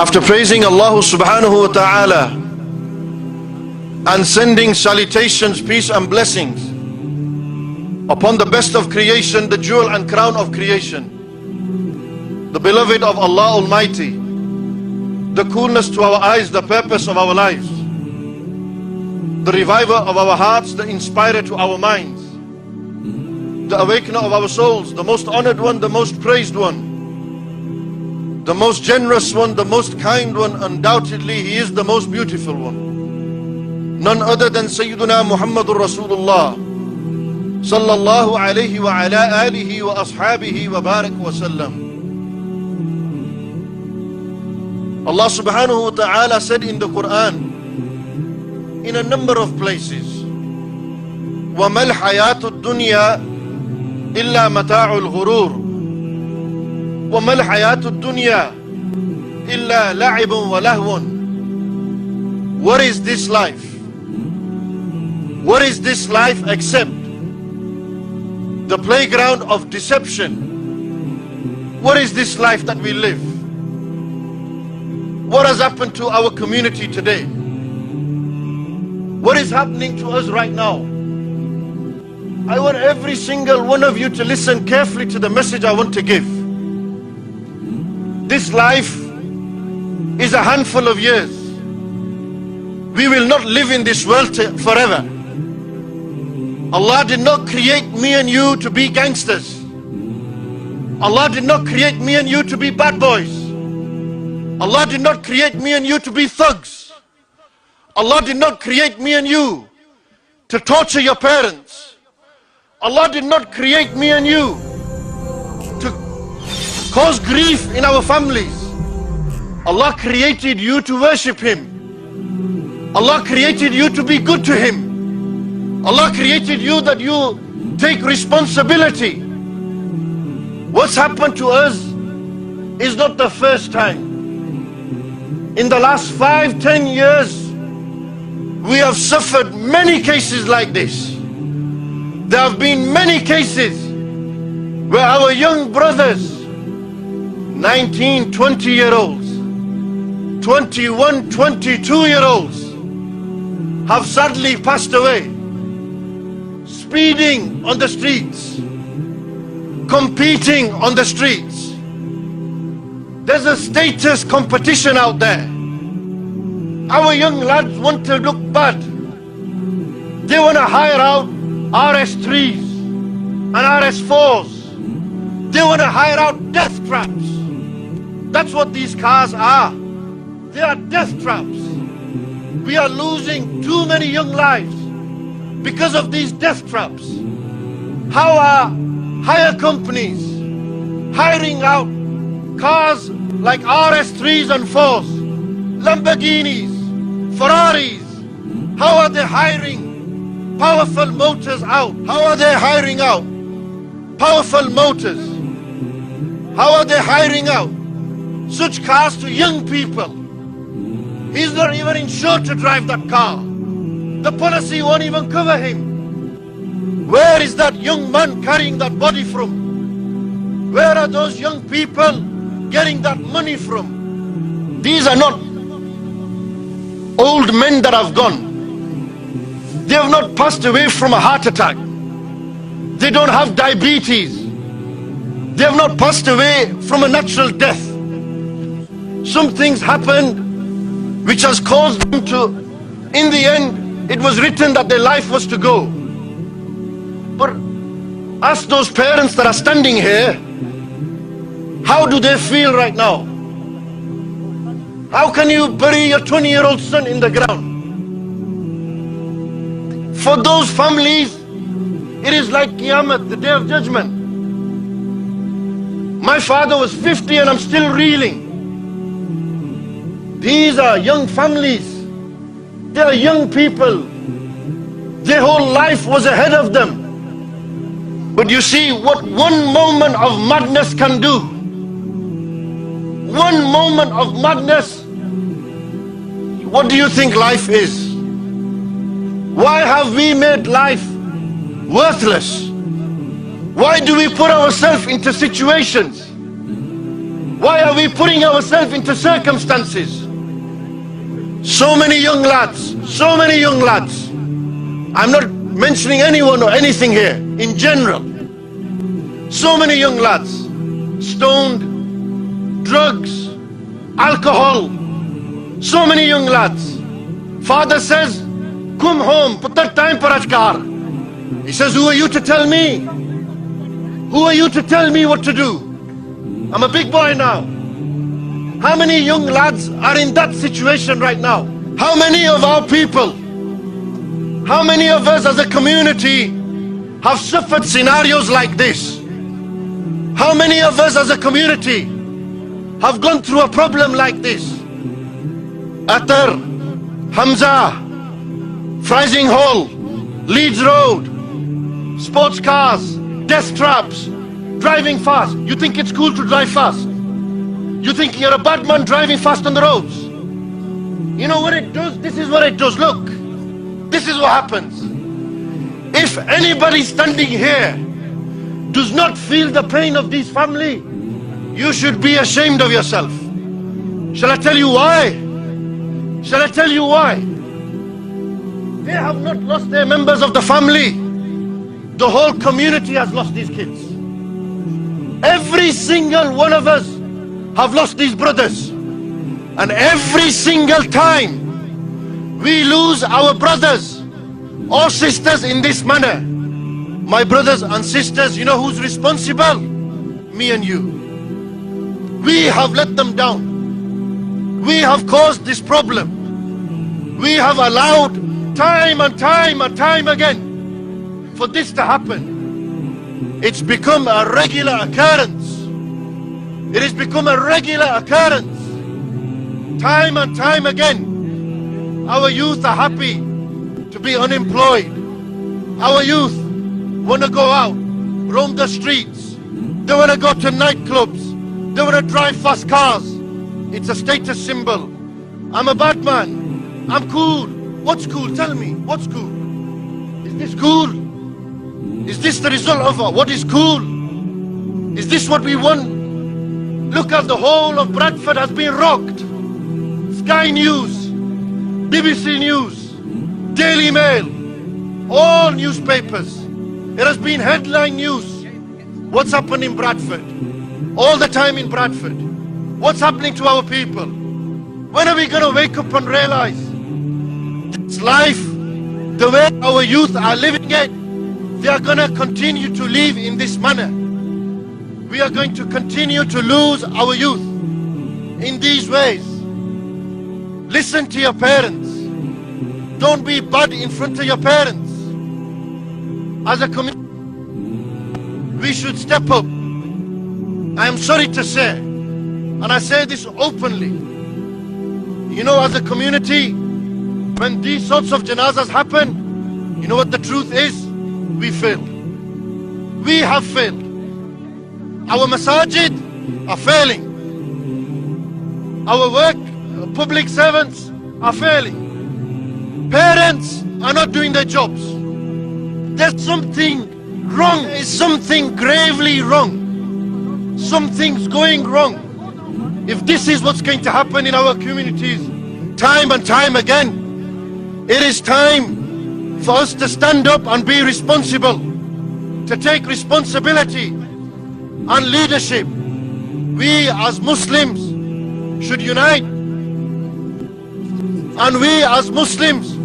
After praising Allah subhanahu wa ta'ala and sending salutations, peace and blessings upon the best of creation, the jewel and crown of creation, the beloved of Allah Almighty, the coolness to our eyes, the purpose of our lives, the reviver of our hearts, the inspirer to our minds, the awakener of our souls, the most honored one, the most praised one, the most generous one, the most kind one. Undoubtedly he is the most beautiful one, none other than Sayyiduna Muhammadur Rasulullah sallallahu alayhi wa ala alihi wa ashabihi wa barak wa sallam. Allah subhanahu wa ta'ala said in the Quran in a number of places, وَمَا الْحَيَاةُ الدُّنْيَا إِلَّا مَتَاعُ الْغُرُورِ وَمَا الْحَيَاةُ الدُّنْيَا إِلَّا لَعِبٌ وَلَهْوٌ. What is this life? What is this life except the playground of deception? What is this life that we live? What has happened to our community today? What is happening to us right now? I want every single one of you to listen carefully to the message I want to give. This life is a handful of years. We will not live in this world forever. Allah did not create me and you to be gangsters. Allah did not create me and you to be bad boys. Allah did not create me and you to be thugs. Allah did not create me and you to torture your parents. Allah did not create me and you to cause grief in our families. Allah created you to worship Him. Allah created you to be good to Him. Allah created you that you take responsibility. What's happened to us is not the first time. In the last 5-10 years, we have suffered many cases like this. There have been many cases where our young brothers, 19, 20-year-olds, 21, 22-year-olds, have sadly passed away, speeding on the streets, competing on the streets. There's a status competition out there. Our young lads want to look bad. They want to hire out RS3s and RS4s. They want to hire out death traps. That's what these cars are. They are death traps. We are losing too many young lives because of these death traps. How are hire companies hiring out cars like RS3s and 4s, Lamborghinis, Ferraris? How are they hiring Powerfull motors out? How are they hiring out Powerfull motors? How are they hiring out such cars to young people? He's not even insured to drive that car. The policy won't even cover him. Where is that young man carrying that body from? Where are those young people getting that money from? These are not old men that have gone. They have not passed away from a heart attack. They don't have diabetes. They have not passed away from a natural death. Some things happened which has caused them to, in the end, it was written that their life was to go. But ask those parents that are standing here, how do they feel right now? How can you bury your 20-year-old son in the ground? For those families, it is like Qiyamah, the day of judgment. My father was 50 and I'm still reeling. These are young families. They are young people. Their whole life was ahead of them. But you see what one moment of madness can do. One moment of madness. What do you think life is? Why have we made life worthless? Why do we put ourselves into situations Why are we putting ourselves into circumstances? So many young lads, so many young lads. I'm not mentioning anyone or anything here, in general. So many young lads, stoned, drugs, alcohol. So many young lads. Father says, come home, put that time for Ajkar. He says, who are you to tell me? Who are you to tell me what to do? I'm a big boy now. How many young lads are in that situation right now? How many of our people, how many of us as a community have suffered scenarios like this? How many of us as a community have gone through a problem like this? Atar, Hamza, Frising Hall, Leeds Road, sports cars, death traps, driving fast. You think it's cool to drive fast? You think you're a bad man driving fast on the roads? You know what it does? This is what it does. Look, this is what happens. If anybody standing here does not feel the pain of this family, you should be ashamed of yourself. Shall I tell you why? Shall I tell you why? They have not lost their members of the family. The whole community has lost these kids. Every single one of us have lost these brothers. And every single time we lose our brothers or sisters in this manner, my brothers and sisters, you know who's responsible? Me and you. We have let them down. We have caused this problem. We have allowed time and time and time again for this to happen. It's become a regular occurrence. It has become a regular occurrence. Time and time again, our youth are happy to be unemployed. Our youth want to go out, roam the streets. They want to go to nightclubs. They want to drive fast cars. It's a status symbol. I'm a bad man. I'm cool. What's cool? Tell me. What's cool? Is this cool? Is this the result of what is cool? Is this what we want? Look at the whole of Bradford has been rocked. Sky News, BBC News, Daily Mail, all newspapers. It has been headline news. What's happened in Bradford? All the time in Bradford. What's happening to our people? When are we going to wake up and realize this life, the way our youth are living it, they are going to continue to live in this manner. We are going to continue to lose our youth in these ways. Listen to your parents. Don't be bad in front of your parents. As a community, we should step up. I am sorry to say, and I say this openly, you know, as a community, when these sorts of janazas happen, you know what the truth is? We failed. We have failed. Our masajid are failing. Our work, public servants are failing. Parents are not doing their jobs. There's something wrong. There is something gravely wrong. Something's going wrong. If this is what's going to happen in our communities time and time again, it is time for us to stand up and be responsible, to take responsibility and leadership. We as Muslims should unite, and we as Muslims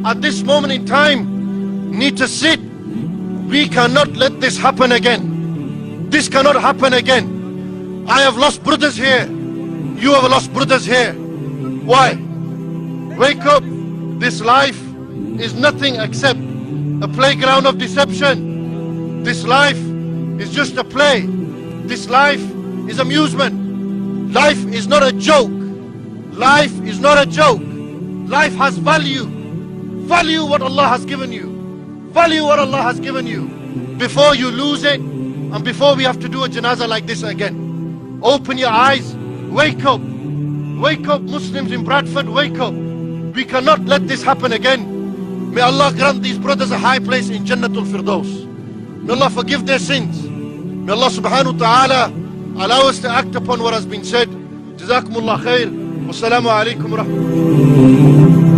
at this moment in time need to sit. We cannot let this happen again. This cannot happen again. I have lost brothers here. You have lost brothers here. Why? Wake up. This life is nothing except a playground of deception. This life is just a play. This life is amusement. Life is not a joke. Life is not a joke. Life has value. Value what Allah has given you. Value what Allah has given you before you lose it, and before we have to do a janazah like this again. Open your eyes. Wake up. Wake up, Muslims in Bradford. Wake up. We cannot let this happen again. May Allah grant these brothers a high place in Jannatul Firdaus. May Allah forgive their sins. May Allah subhanahu wa ta'ala allow us to act upon what has been said. Jazakumullah khair. Wassalamu alaikum wa rahmatullah.